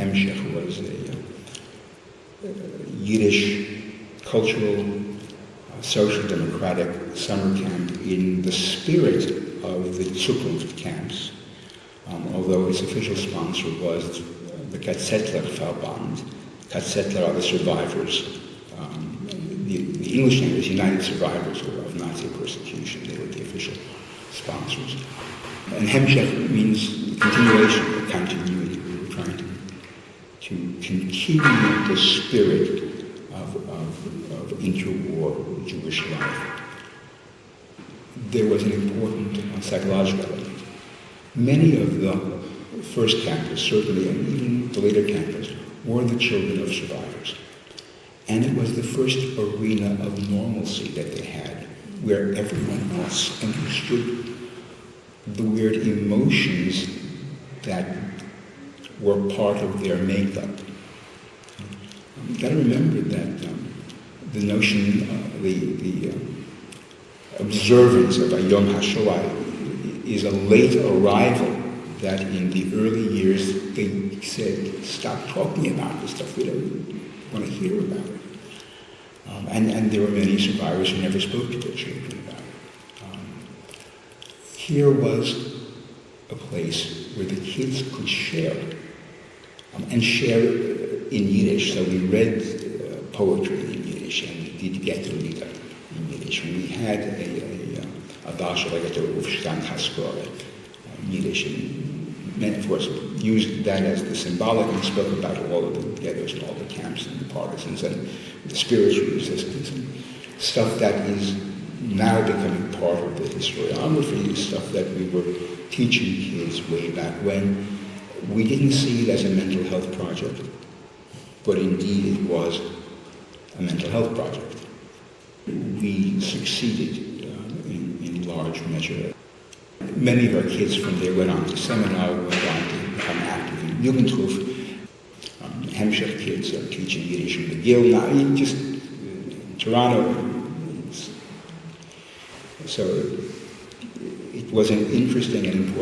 Hemshech was a Yiddish cultural, social democratic summer camp in the spirit of the Zukunft camps, although its official sponsor was the Katzettler Verband. Katzettler are the survivors. The English name is United Survivors of Nazi Persecution. They were the official sponsors. And Hemshech means continuation or continuity. We were trying to continue the spirit of interwar Jewish life. There was an important psychological element. Many of the first campers, certainly, and even the later campers, were the children of survivors. And it was the first arena of normalcy that they had, where everyone else understood the weird emotions that were part of their makeup. You've got to remember that the notion, the observance of a Yom HaShoah is a late arrival that in the early years they said, stop talking about this stuff, we don't want to hear about it. And there were many survivors who never spoke to their children about it. Here was a place where the kids could share, and share in Yiddish. So we read poetry in Yiddish, and we did Getterlieder in Yiddish. And we had a Dasha like a Aufstand Haskore in Yiddish, and men, of course, used that as the symbolic and spoke about all of the ghettos and all the camps and the partisans and the spiritual resistance and stuff that is now becoming part of the historiography, stuff that we were teaching kids way back when. We didn't see it as a mental health project, but indeed it was a mental health project. We succeeded in large measure. Many of our kids from there went on to seminar, went on to become active in Jugendhof. Hemshech kids are teaching Yiddish in McGill now, just in Toronto. So it was an interesting and